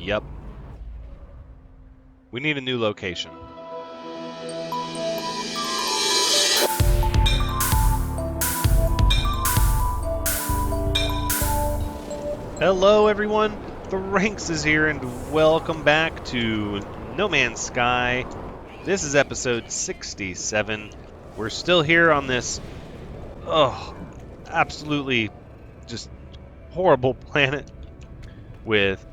Yep. We need a new location. Hello everyone, Thranxes here and welcome back to No Man's Sky. This is episode 67. We're still here on this, absolutely just horrible planet with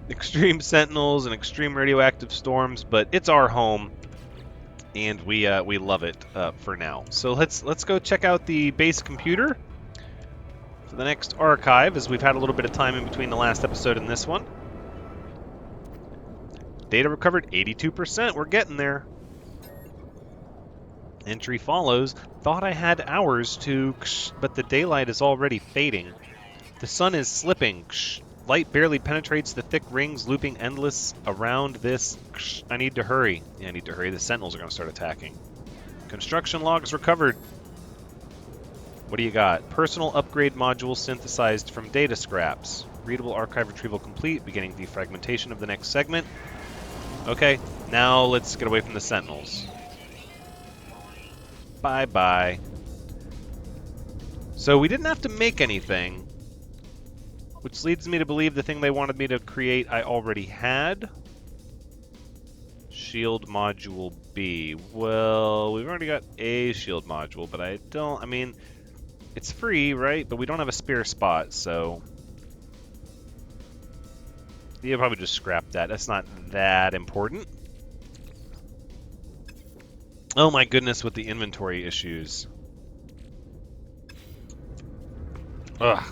extreme sentinels and extreme radioactive storms, but it's our home and we love it for now. So let's go check out the base computer for the next archive, as we've had a little bit of time in between the last episode and this one. Data recovered 82%. We're getting there. Entry follows. Thought I had hours to, but the daylight is already fading. The sun is slipping. Light barely penetrates the thick rings, looping endless around this. I need to hurry. Yeah, I need to hurry. The sentinels are going to start attacking. Construction logs recovered. What do you got? Personal upgrade module synthesized from data scraps. Readable archive retrieval complete, beginning defragmentation of the next segment. Okay, now let's get away from the sentinels. Bye-bye. So we didn't have to make anything, which leads me to believe the thing they wanted me to create I already had. Shield module B. Well, we've already got a shield module, but I mean, it's free, right? But we don't have a spare spot, so you'll probably just scrap that. That's not that important. Oh my goodness, with the inventory issues. Ugh.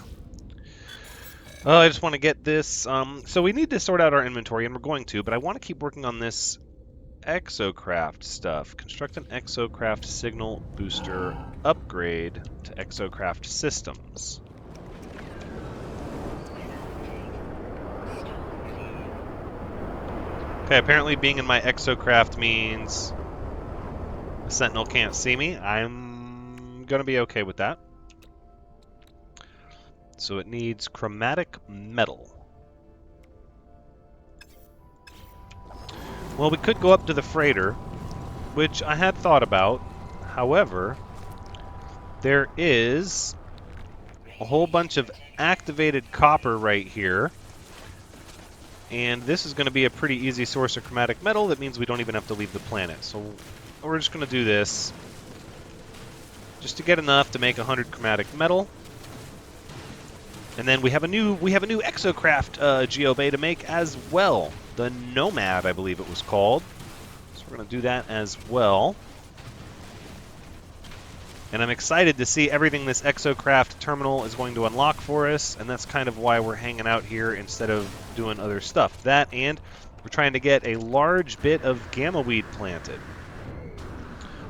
Oh, I just want to get this. So we need to sort out our inventory, and we're going to, but I want to keep working on this exocraft stuff. Construct an exocraft signal booster upgrade to exocraft systems. Okay, apparently being in my exocraft means the sentinel can't see me. I'm going to be okay with that. So it needs chromatic metal. Well, we could go up to the freighter, which I had thought about. However, there is a whole bunch of activated copper right here. And this is going to be a pretty easy source of chromatic metal. That means we don't even have to leave the planet. So we're just going to do this just to get enough to make 100 chromatic metal. And then we have a new exocraft geobay to make as well. The Nomad, I believe it was called. So we're going to do that as well. And I'm excited to see everything this exocraft terminal is going to unlock for us, and that's kind of why we're hanging out here instead of doing other stuff. That, and we're trying to get a large bit of gamma weed planted,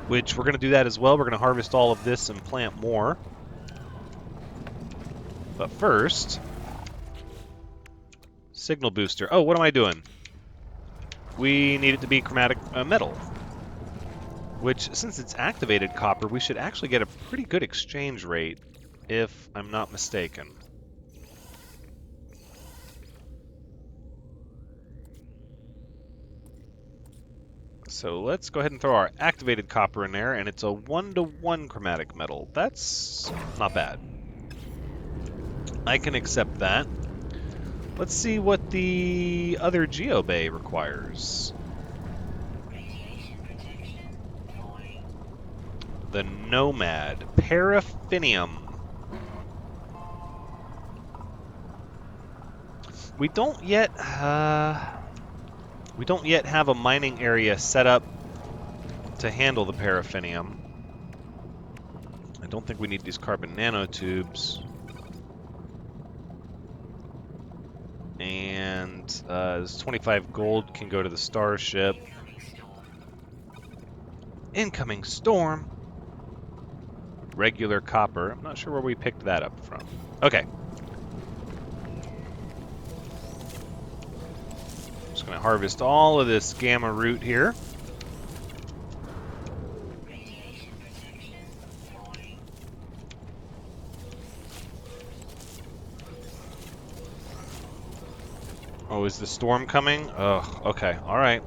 which we're going to do that as well. We're going to harvest all of this and plant more. But first, signal booster. Oh, what am I doing? We need it to be chromatic metal. Which, since it's activated copper, we should actually get a pretty good exchange rate, if I'm not mistaken. So let's go ahead and throw our activated copper in there, and it's a 1-to-1 chromatic metal. That's not bad. I can accept that. Let's see what the other geobay requires. The Nomad. Paraffinium. We don't yet have a mining area set up to handle the paraffinium. I don't think we need these carbon nanotubes. And this 25 gold can go to the starship. Incoming storm. Regular copper. I'm not sure where we picked that up from. Okay. Just going to harvest all of this gamma root here. Oh, is the storm coming? Ugh, okay, alright.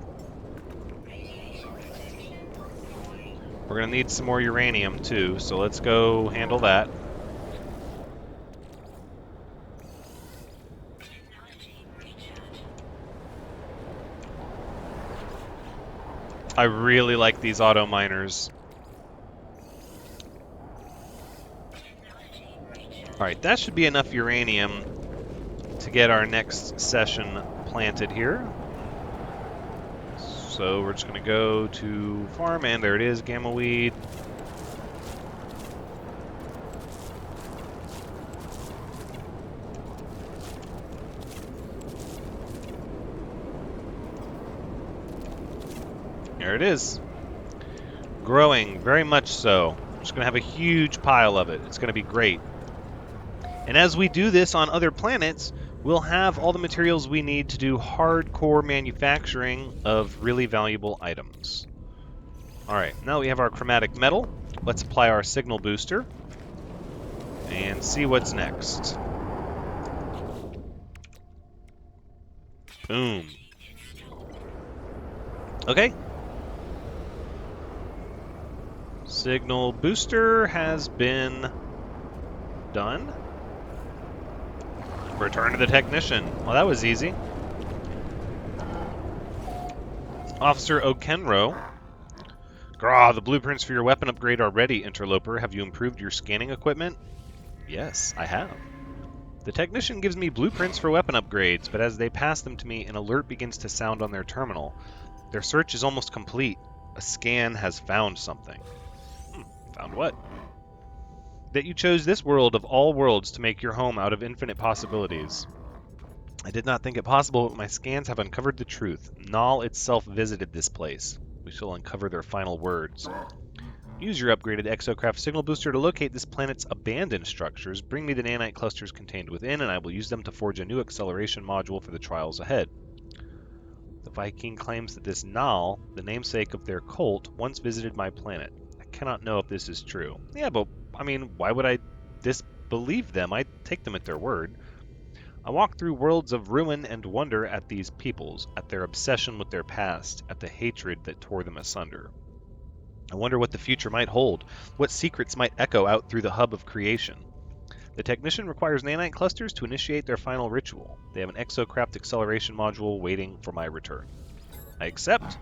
We're gonna need some more uranium, too, so let's go handle that. I really like these auto miners. Alright, that should be enough uranium to get our next session planted here. So we're just going to go to farm, and there it is, gamma weed. There it is. Growing, very much so. I'm just going to have a huge pile of it. It's going to be great. And as we do this on other planets, we'll have all the materials we need to do hardcore manufacturing of really valuable items. Alright, now we have our chromatic metal. Let's apply our signal booster and see what's next. Boom. Okay. Signal booster has been done. Return to the technician. Well, that was easy. Officer O'Kenro. Grah, the blueprints for your weapon upgrade are ready, interloper. Have you improved your scanning equipment? Yes, I have. The technician gives me blueprints for weapon upgrades, but as they pass them to me, an alert begins to sound on their terminal. Their search is almost complete. A scan has found something. Found what? That you chose this world of all worlds to make your home out of infinite possibilities. I did not think it possible, but my scans have uncovered the truth. Nal itself visited this place. We shall uncover their final words. Use your upgraded exocraft signal booster to locate this planet's abandoned structures. Bring me the nanite clusters contained within, and I will use them to forge a new acceleration module for the trials ahead. The Viking claims that this Nal, the namesake of their cult, once visited my planet. I cannot know if this is true. Yeah, but, I mean, why would I disbelieve them? I take them at their word. I walk through worlds of ruin and wonder at these peoples, at their obsession with their past, at the hatred that tore them asunder. I wonder what the future might hold, what secrets might echo out through the hub of creation. The technician requires nanite clusters to initiate their final ritual. They have an exocraft acceleration module waiting for my return. I accept.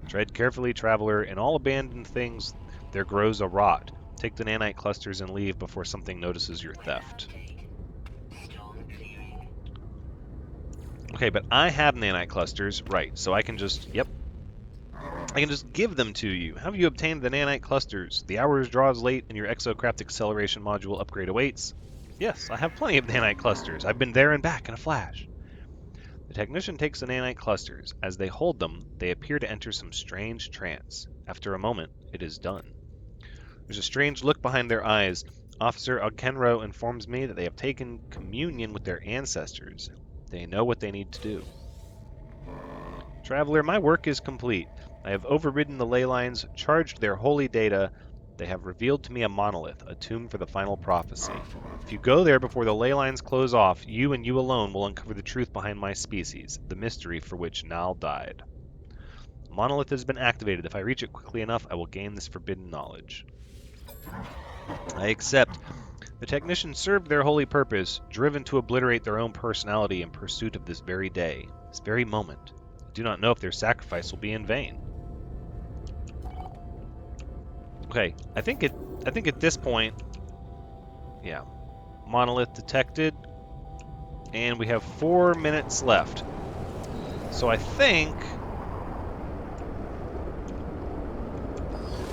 Tread carefully, traveler. In all abandoned things, there grows a rot. Take the nanite clusters and leave before something notices your theft. Okay, but I have nanite clusters, right, so I can just, I can just give them to you. Have you obtained the nanite clusters? The hour draws late and your exocraft acceleration module upgrade awaits. Yes, I have plenty of nanite clusters. I've been there and back in a flash. The technician takes the nanite clusters. As they hold them, they appear to enter some strange trance. After a moment, it is done. There's a strange look behind their eyes. Officer O'Kenro informs me that they have taken communion with their ancestors. They know what they need to do. Traveler, my work is complete. I have overridden the ley lines, charged their holy data. They have revealed to me a monolith, a tomb for the final prophecy. If you go there before the ley lines close off, you and you alone will uncover the truth behind my species, the mystery for which Nal died. The monolith has been activated. If I reach it quickly enough, I will gain this forbidden knowledge. I accept. The technicians served their holy purpose, driven to obliterate their own personality in pursuit of this very day, this very moment. I do not know if their sacrifice will be in vain. Okay, I think at this point, yeah, monolith detected, and we have 4 minutes left. So I think,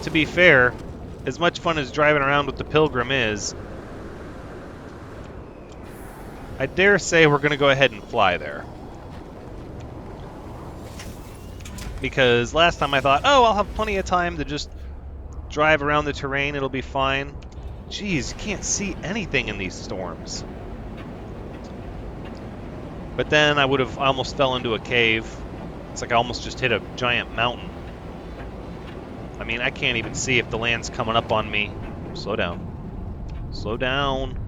to be fair, as much fun as driving around with the Pilgrim is, I dare say we're going to go ahead and fly there. Because last time I thought, oh, I'll have plenty of time to just drive around the terrain, it'll be fine. Jeez, you can't see anything in these storms. But then I almost fell into a cave. It's like I almost just hit a giant mountain. I mean, I can't even see if the land's coming up on me. Slow down. Slow down.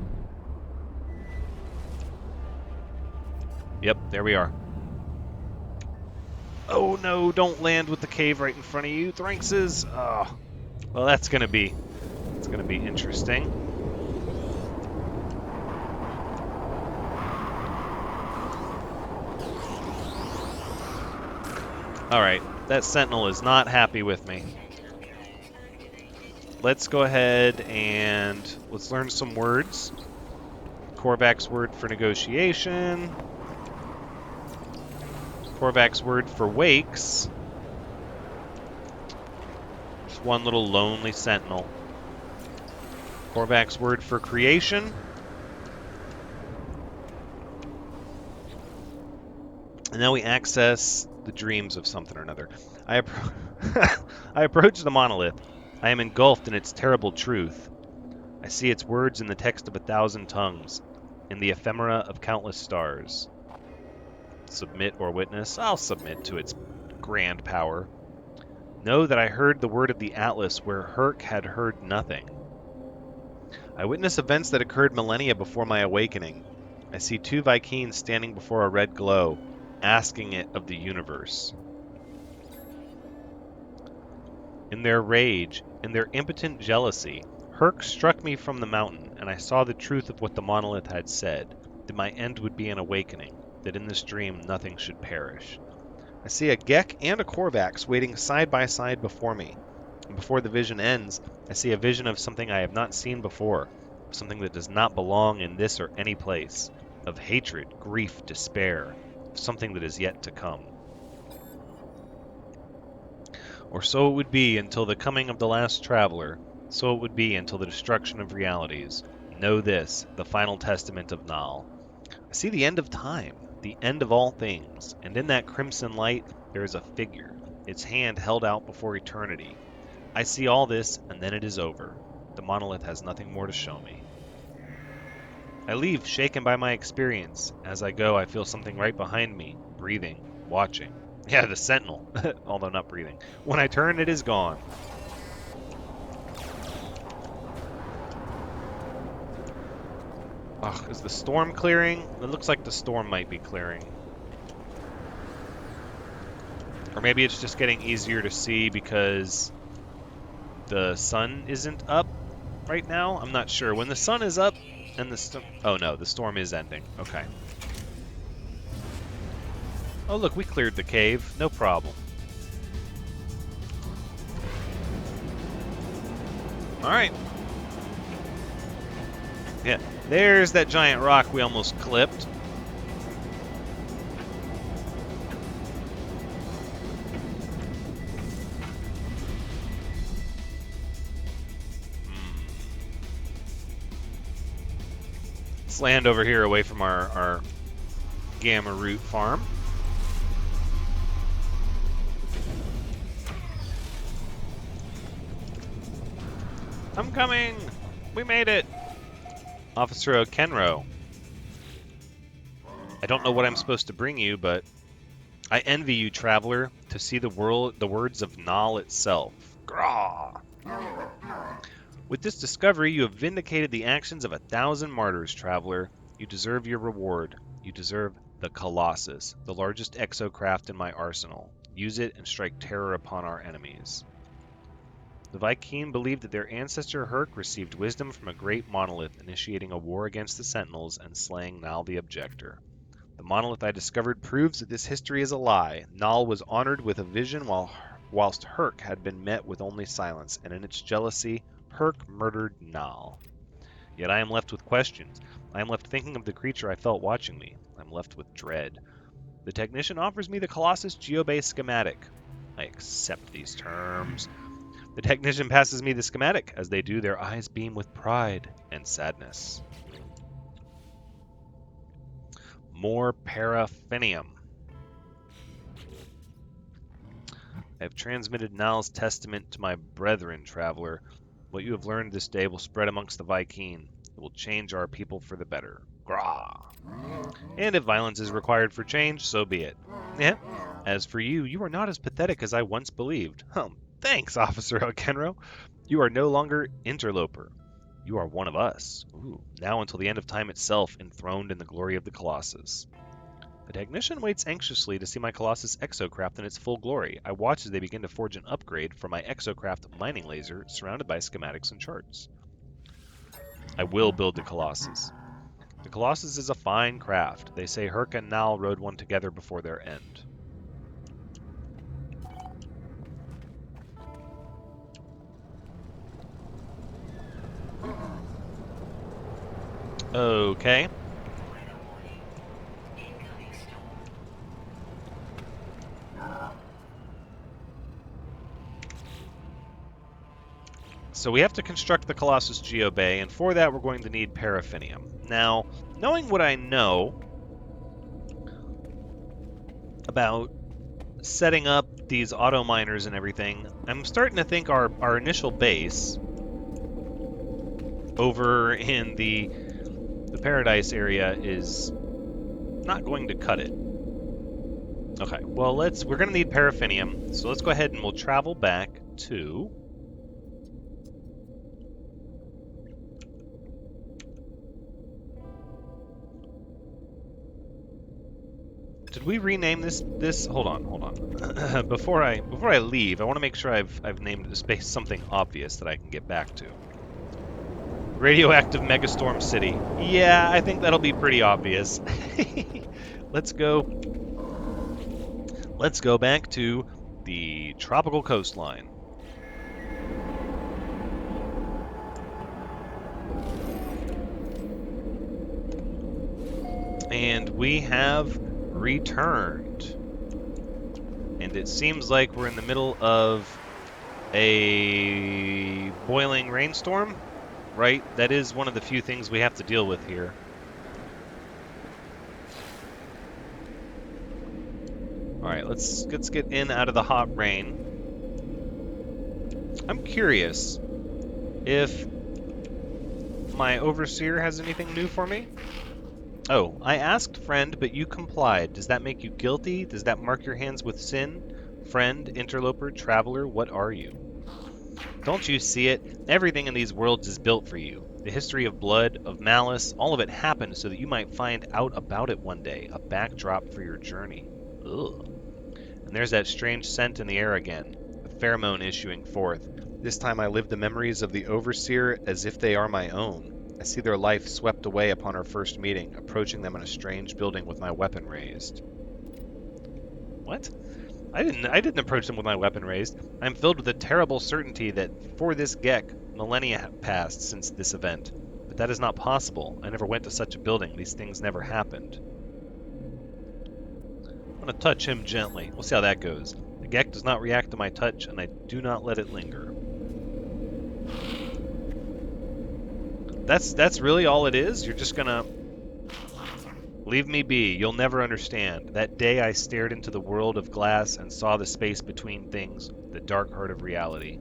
Yep, there we are. Oh no, don't land with the cave right in front of you, Thranxes. Oh, well, that's gonna be interesting. All right, that sentinel is not happy with me. Let's go ahead and let's learn some words. Korvac's word for negotiation. Korvac's word for wakes. Just one little lonely sentinel. Korvac's word for creation. And now we access the dreams of something or another. I approach the monolith. I am engulfed in its terrible truth. I see its words in the text of 1,000 tongues, in the ephemera of countless stars. Submit or witness? I'll submit to its grand power. Know that I heard the word of the Atlas where Herc had heard nothing. I witness events that occurred millennia before my awakening. I see 2 Vikings standing before a red glow, asking it of the universe. In their rage, in their impotent jealousy, Herc struck me from the mountain, and I saw the truth of what the monolith had said, that my end would be an awakening, that in this dream nothing should perish. I see a Gek and a Korvax waiting side by side before me, and before the vision ends, I see a vision of something I have not seen before, of something that does not belong in this or any place, of hatred, grief, despair, of something that is yet to come. Or so it would be until the coming of the last traveler, so it would be until the destruction of realities. Know this, the final testament of Nal. I see the end of time, the end of all things, and in that crimson light there is a figure, its hand held out before eternity. I see all this, and then it is over. The monolith has nothing more to show me. I leave, shaken by my experience. As I go, I feel something right behind me, breathing, watching. Yeah, the sentinel, although not breathing. When I turn, it is gone. Ugh, is the storm clearing? It looks like the storm might be clearing. Or maybe it's just getting easier to see because the sun isn't up right now. I'm not sure. When the sun is up and the oh no, the storm is ending. Okay. Oh look, we cleared the cave. No problem. Alright. Yeah, there's that giant rock we almost clipped. Let's land over here away from our gamma root farm. I'm coming! We made it! Officer O'Kenro. I don't know what I'm supposed to bring you, but I envy you, traveler, to see the words of Nal itself. Grah! With this discovery, you have vindicated the actions of 1,000 martyrs, traveler. You deserve your reward. You deserve the Colossus, the largest exocraft in my arsenal. Use it and strike terror upon our enemies. The Viking believed that their ancestor Herc received wisdom from a great monolith, initiating a war against the Sentinels and slaying Nal the Objector. The monolith I discovered proves that this history is a lie. Nal was honored with a vision whilst Herc had been met with only silence, and in its jealousy, Herc murdered Nal. Yet I am left with questions. I am left thinking of the creature I felt watching me. I am left with dread. The technician offers me the Colossus Geobase schematic. I accept these terms. The technician passes me the schematic. As they do, their eyes beam with pride and sadness. More paraffinium. I have transmitted Nal's testament to my brethren, traveler. What you have learned this day will spread amongst the Viking. It will change our people for the better. Grah! And if violence is required for change, so be it. Yeah. As for you, you are not as pathetic as I once believed. Thanks, Officer O'Kenro. You are no longer interloper. You are one of us. Ooh. Now until the end of time itself, enthroned in the glory of the Colossus. The technician waits anxiously to see my Colossus exocraft in its full glory. I watch as they begin to forge an upgrade for my exocraft mining laser, surrounded by schematics and charts. I will build the Colossus. The Colossus is a fine craft. They say Herc and Nal rode one together before their end. Okay. So we have to construct the Colossus Geobay, and for that we're going to need paraffinium. Now, knowing what I know about setting up these auto miners and everything, I'm starting to think our initial base over in the Paradise area is not going to cut it. Okay, well we're going to need paraffinium, so let's go ahead and we'll travel back to... Did we rename this? Hold on. before I leave, I want to make sure I've named the space something obvious that I can get back to. Radioactive Megastorm City. Yeah, I think that'll be pretty obvious. Let's go back to the tropical coastline. And we have returned. And it seems like we're in the middle of a boiling rainstorm, right? That is one of the few things we have to deal with here. Alright, let's get in out of the hot rain. I'm curious if my overseer has anything new for me. Oh, I asked, friend, but you complied. Does that make you guilty? Does that mark your hands with sin? Friend, interloper, traveler, what are you? Don't you see it? Everything in these worlds is built for you. The history of blood, of malice, all of it happened so that you might find out about it one day. A backdrop for your journey. Ugh. And there's that strange scent in the air again. A pheromone issuing forth. This time I live the memories of the overseer as if they are my own. I see their life swept away upon our first meeting, approaching them in a strange building with my weapon raised. What? I didn't approach them with my weapon raised. I'm filled with a terrible certainty that for this Gek, millennia have passed since this event. But that is not possible. I never went to such a building. These things never happened. I'm going to touch him gently. We'll see how that goes. The Gek does not react to my touch, and I do not let it linger. That's really all it is? You're just gonna leave me be. You'll never understand. That day I stared into the world of glass and saw the space between things, the dark heart of reality.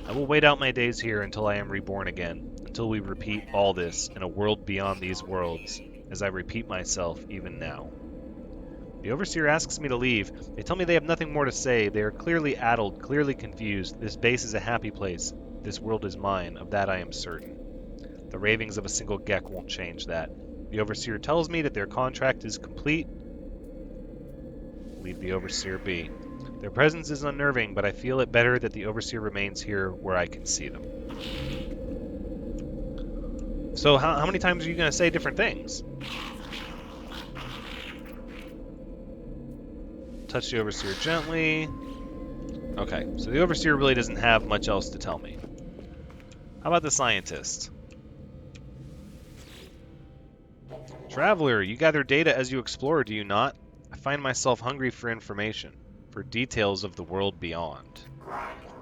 I will wait out my days here until I am reborn again, until we repeat all this in a world beyond these worlds, as I repeat myself even now. The Overseer asks me to leave. They tell me they have nothing more to say. They are clearly addled, clearly confused. This base is a happy place. This world is mine. Of that I am certain. The ravings of a single Gek won't change that. The Overseer tells me that their contract is complete. Leave the Overseer be. Their presence is unnerving, but I feel it better that the Overseer remains here where I can see them. So how many times are you going to say different things? Touch the Overseer gently. Okay, so the Overseer really doesn't have much else to tell me. How about the Scientist? Traveler, you gather data as you explore, do you not? I find myself hungry for information, for details of the world beyond.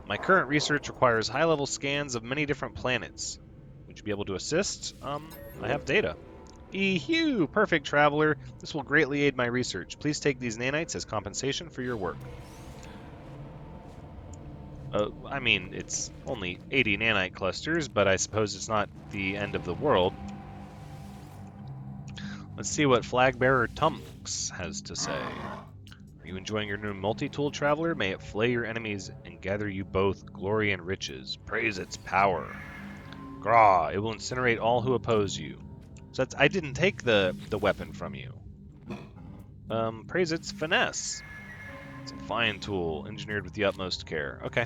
My current research requires high-level scans of many different planets. Would you be able to assist? I have data. Ehoo! Perfect, Traveler. This will greatly aid my research. Please take these nanites as compensation for your work. I mean, it's only 80 nanite clusters, but I suppose it's not the end of the world. Let's see what Flagbearer Thranxes has to say. Are you enjoying your new multi-tool, Traveler? May it flay your enemies and gather you both glory and riches. Praise its power. Grah, it will incinerate all who oppose you. So I didn't take the weapon from you. Praise its finesse. It's a fine tool, engineered with the utmost care. Okay.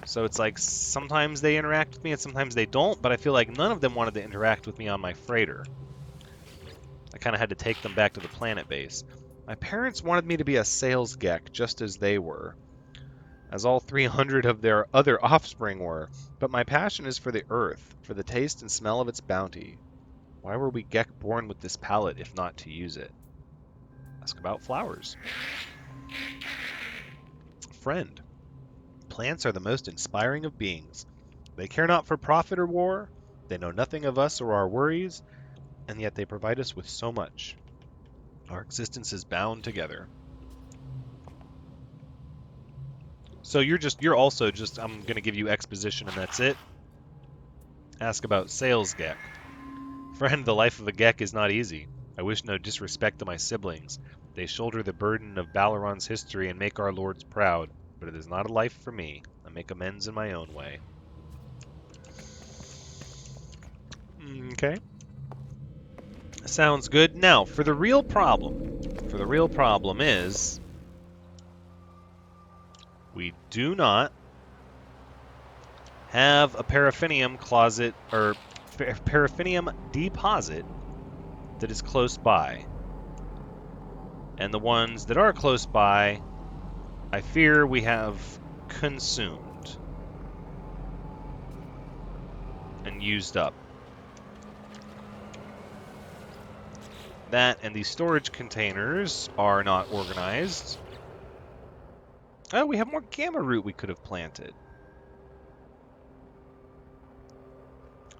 So it's like sometimes they interact with me and sometimes they don't, but I feel like none of them wanted to interact with me on my freighter. I kind of had to take them back to the planet base. My parents wanted me to be a sales gek, just as they were, as all 300 of their other offspring were. But my passion is for the earth, for the taste and smell of its bounty. Why were we gek born with this palate, if not to use it? Ask about flowers. Friend. Plants are the most inspiring of beings. They care not for profit or war. They know nothing of us or our worries, and yet they provide us with so much. Our existence is bound together. So you're also just, I'm going to give you exposition and that's it. Ask about sales gek. Friend, the life of a gek is not easy. I wish no disrespect to my siblings. They shoulder the burden of Balaron's history and make our lords proud, but it is not a life for me. I make amends in my own way. Okay. Sounds good. Now, for the real problem. For the real problem is we do not have a paraffinium closet or paraffinium deposit that is close by. And the ones that are close by, I fear we have consumed and used up. That and the storage containers are not organized. Oh, we have more gamma root we could have planted.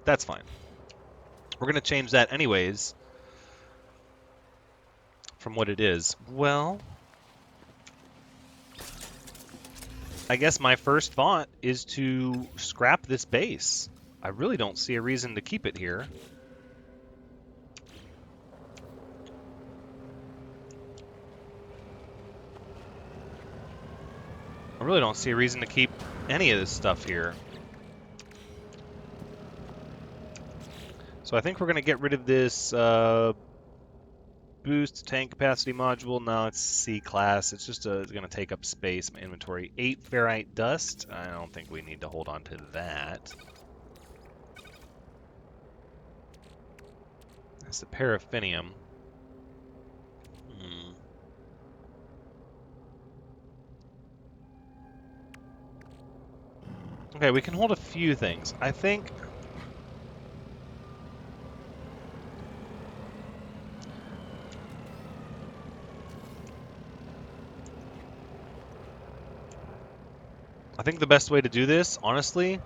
That's fine. We're going to change that anyways from what it is. Well, I guess my first thought is to scrap this base. I really don't see a reason to keep it here. I really don't see a reason to keep any of this stuff here. So I think we're going to get rid of this boost tank capacity module. No, it's C-class. It's just going to take up space in my inventory. 8 ferrite dust. I don't think we need to hold on to that. That's the paraffinium. Okay, we can hold a few things. I think... the best way to do this, honestly,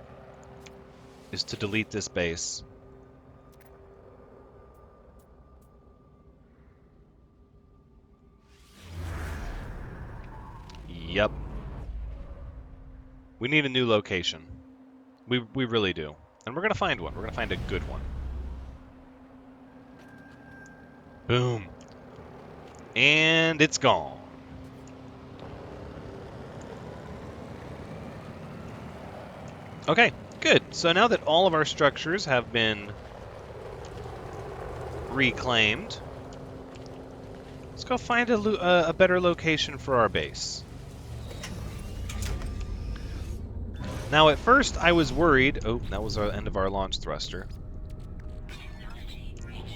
is to delete this base. Yep. We need a new location. We really do. And we're going to find one. We're going to find a good one. Boom. And it's gone. Okay, good. So now that all of our structures have been reclaimed, let's go find a better location for our base. Now, at first, I was worried... Oh, that was the end of our launch thruster.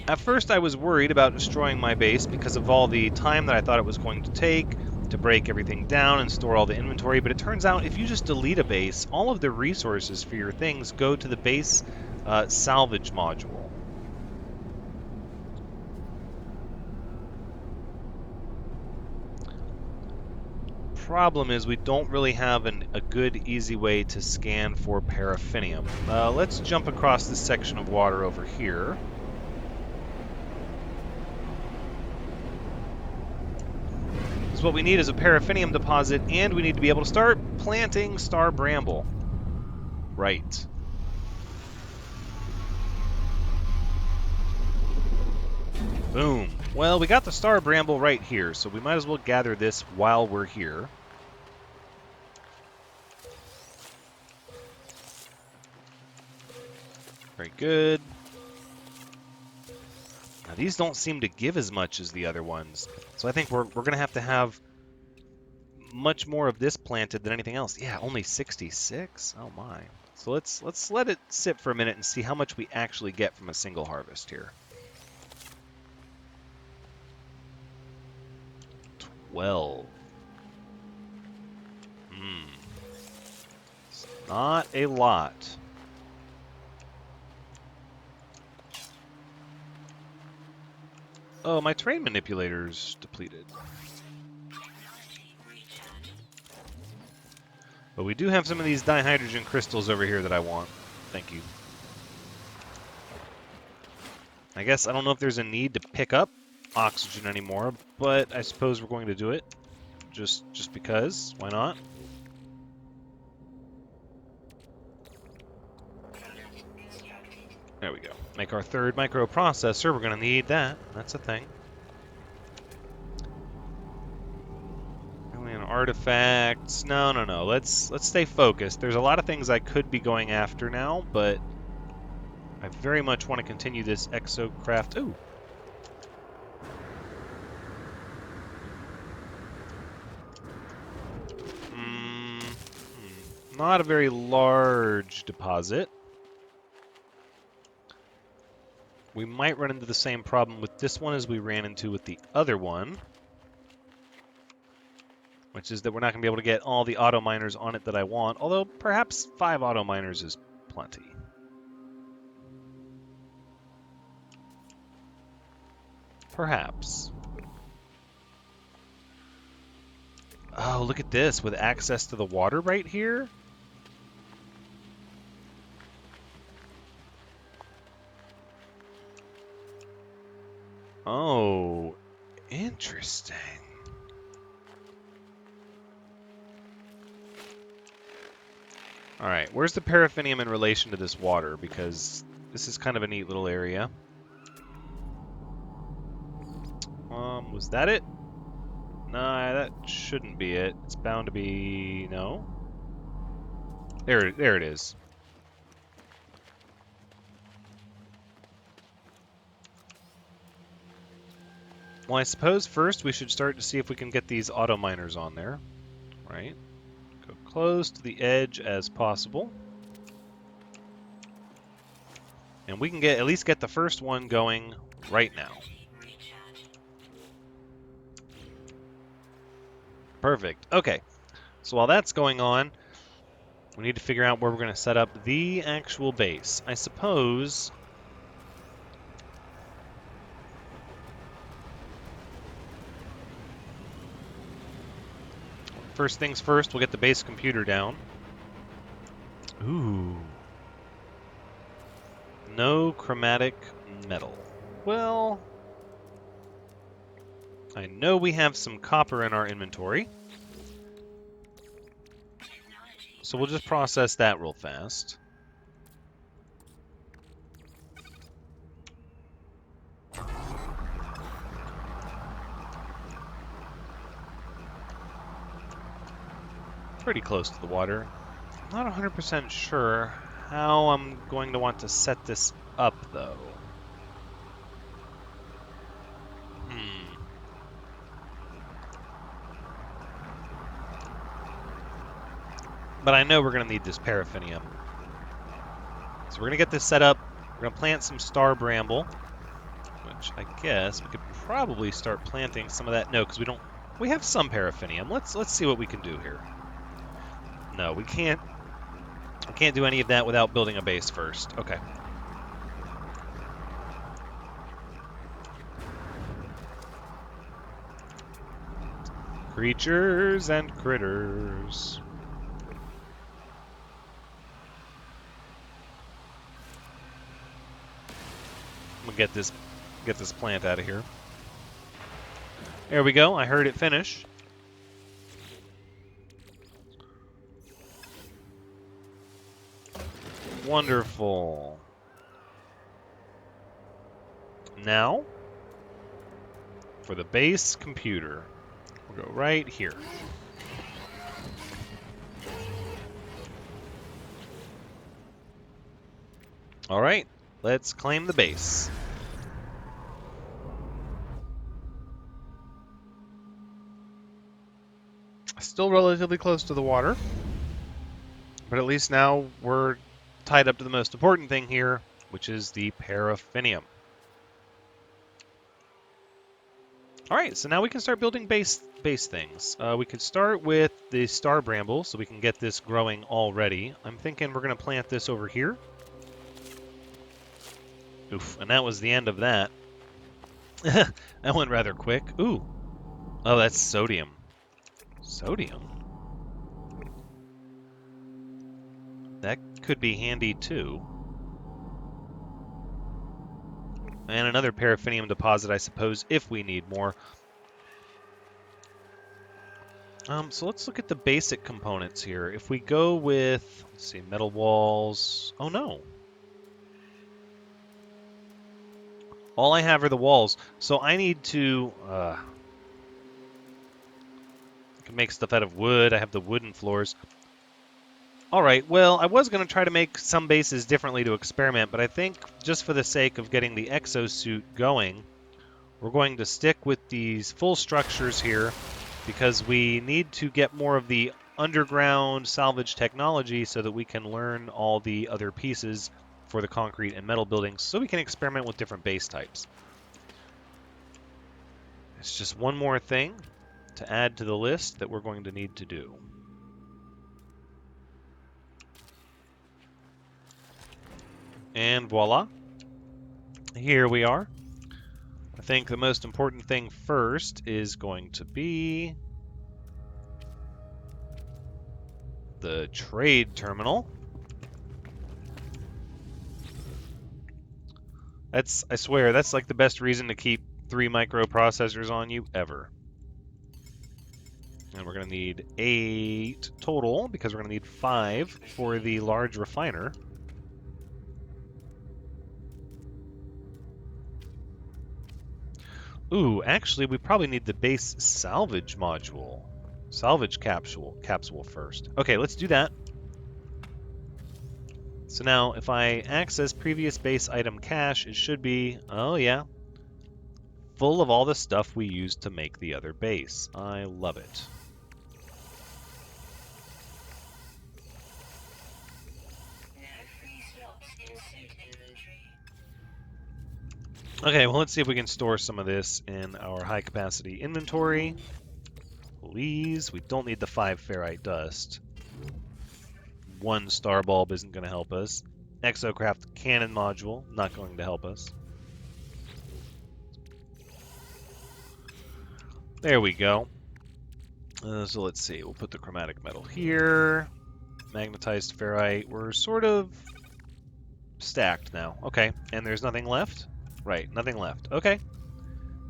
At first, I was worried about destroying my base because of all the time that I thought it was going to take to break everything down and store all the inventory, but it turns out if you just delete a base, all of the resources for your things go to the base salvage module. Problem is we don't really have a good, easy way to scan for paraffinium. Let's jump across this section of water over here. Because what we need is a paraffinium deposit, and we need to be able to start planting star bramble. Right. Boom. Well, we got the star bramble right here, so we might as well gather this while we're here. Very good. Now, these don't seem to give as much as the other ones, so I think we're going to have much more of this planted than anything else. Yeah, only 66. Oh my. So let's let it sit for a minute and see how much we actually get from a single harvest here. 12. It's not a lot. Oh, my terrain manipulator's depleted. But we do have some of these dihydrogen crystals over here that I want. Thank you. I guess I don't know if there's a need to pick up oxygen anymore, but I suppose we're going to do it. Just because. Why not? There we go. Make our third microprocessor. We're going to need that. That's a thing. Alien artifacts. No. Let's stay focused. There's a lot of things I could be going after now, but I very much want to continue this exocraft. Ooh. Not a very large deposit. We might run into the same problem with this one as we ran into with the other one, which is that we're not going to be able to get all the auto miners on it that I want, although perhaps 5 auto miners is plenty. Perhaps. Oh, look at this, with access to the water right here. Oh, interesting. All right, where's the paraffinium in relation to this water? Because this is kind of a neat little area. Was that it? Nah, that shouldn't be it. It's bound to be... no? There it is. Well, I suppose first we should start to see if we can get these auto miners on there. Right. Go close to the edge as possible. And we can at least get the first one going right now. Perfect. Okay. So while that's going on, we need to figure out where we're going to set up the actual base. I suppose... first things first, we'll get the base computer down. Ooh. No chromatic metal. Well, I know we have some copper in our inventory, so we'll just process that real fast. Pretty close to the water. I'm not 100% sure how I'm going to want to set this up, though. But I know we're going to need this paraffinium. So we're going to get this set up. We're going to plant some star bramble, which I guess we could probably start planting some of that. No, because we don't. We have some paraffinium. Let's see what we can do here. No, we can't. We can't do any of that without building a base first. Okay. Creatures and critters. We'll get this plant out of here. There we go. I heard it finish. Wonderful. Now, for the base computer, we'll go right here. All right, let's claim the base. Still relatively close to the water. But at least now we're tied up to the most important thing here, which is the paraffinium. All right, so now we can start building base things. We could start with the star bramble, so we can get this growing already. I'm thinking we're going to plant this over here. Oof, and that was the end of that. That went rather quick. Ooh. Oh, that's sodium. Sodium? That could be handy too. And another paraffinium deposit, I suppose, if we need more. So let's look at the basic components here. If we go with, let's see, metal walls. Oh no. All I have are the walls. So I need to, I can make stuff out of wood. I have the wooden floors. All right, well, I was going to try to make some bases differently to experiment, but I think just for the sake of getting the exosuit going, we're going to stick with these full structures here because we need to get more of the underground salvage technology so that we can learn all the other pieces for the concrete and metal buildings so we can experiment with different base types. It's just one more thing to add to the list that we're going to need to do. And voila, here we are. I think the most important thing first is going to be the trade terminal. I swear, that's like the best reason to keep 3 microprocessors on you ever. And we're going to need 8 total because we're going to need 5 for the large refiner. Ooh, actually, we probably need the base salvage module. Salvage capsule first. Okay, let's do that. So now, if I access previous base item cache, it should be, oh yeah, full of all the stuff we used to make the other base. I love it. Okay, well, let's see if we can store some of this in our high-capacity inventory. Please. We don't need the 5 ferrite dust. 1 star bulb isn't going to help us. Exocraft cannon module, not going to help us. There we go. So let's see. We'll put the chromatic metal here. Magnetized ferrite. We're sort of stacked now. Okay, and there's nothing left? Right, nothing left. Okay.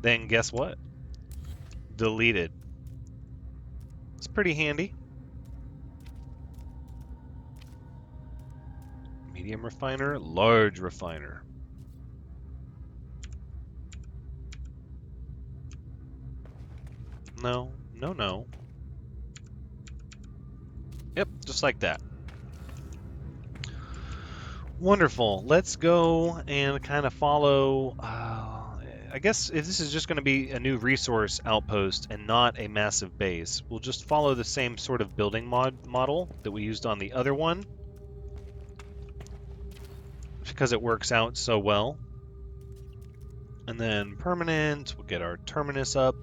Then guess what? Deleted. It's pretty handy. Medium refiner, large refiner. No, no, no. Yep, just like that. Wonderful. Let's go and kind of follow... I guess if this is just going to be a new resource outpost and not a massive base, we'll just follow the same sort of building model that we used on the other one, because it works out so well. And then permanent, we'll get our terminus up.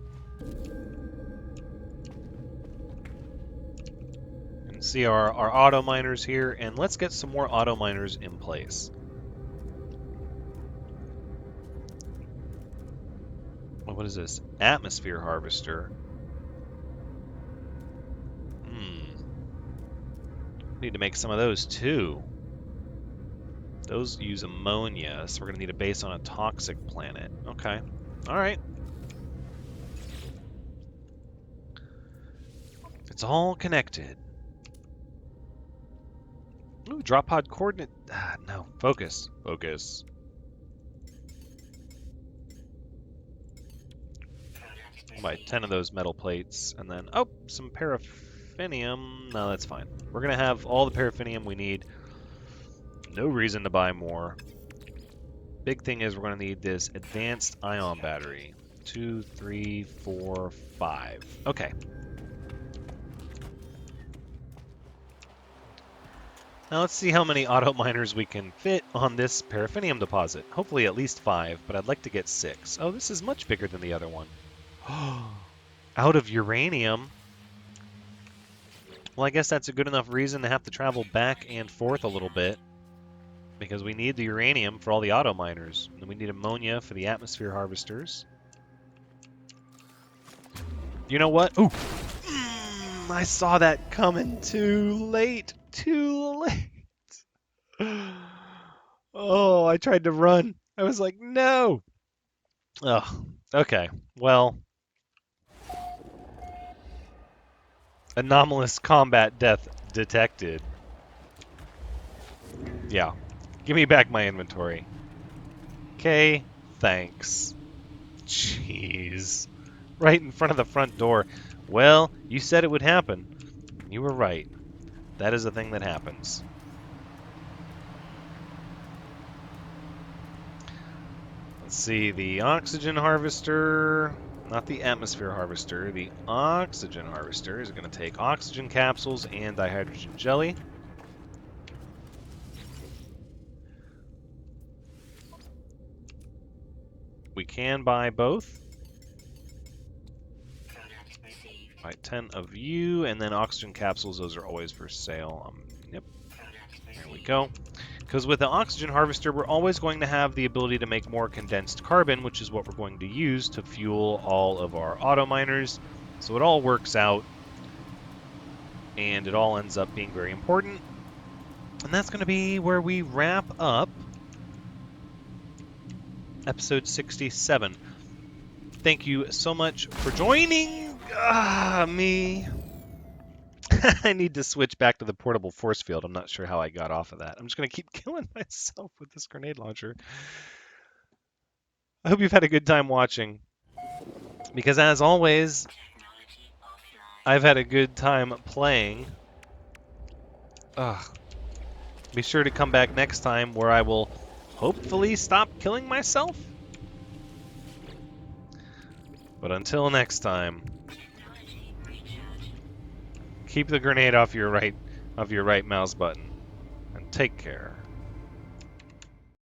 And see our auto miners here, and let's get some more auto miners in place. What is this? Atmosphere harvester. Need to make some of those too. Those use ammonia, so we're going to need a base on a toxic planet. Okay. Alright. It's all connected. Ooh, drop pod coordinate. No. Focus. Focus. I'll buy 10 of those metal plates, and then, oh, some paraffinium. No, that's fine. We're going to have all the paraffinium we need. No reason to buy more. Big thing is we're going to need this advanced ion battery. 2, 3, 4, 5. Okay. Now let's see how many auto miners we can fit on this paraffinium deposit. Hopefully at least 5, but I'd like to get 6. Oh, this is much bigger than the other one. Out of uranium. Well, I guess that's a good enough reason to have to travel back and forth a little bit. Because we need the uranium for all the auto miners. And we need ammonia for the atmosphere harvesters. You know what? Ooh! I saw that coming too late. Too late. Oh, I tried to run. I was like, no! Oh, okay. Well, anomalous combat death detected. Yeah. Give me back my inventory. Okay, thanks. Jeez. Right in front of the front door. Well, you said it would happen. You were right. That is a thing that happens. Let's see, the oxygen harvester, not the atmosphere harvester, the oxygen harvester is going to take oxygen capsules and dihydrogen jelly. We can buy both. Buy 10 of you, and then oxygen capsules, those are always for sale. Yep, there we go. Because with the oxygen harvester, we're always going to have the ability to make more condensed carbon, which is what we're going to use to fuel all of our auto miners. So it all works out, and it all ends up being very important. And that's going to be where we wrap up episode 67. Thank you so much for joining me. I need to switch back to the portable force field. I'm not sure how I got off of that. I'm just going to keep killing myself with this grenade launcher. I hope you've had a good time watching. Because as always, I've had a good time playing. Be sure to come back next time where I will hopefully stop killing myself. But until next time, keep the grenade off your right mouse button and take care.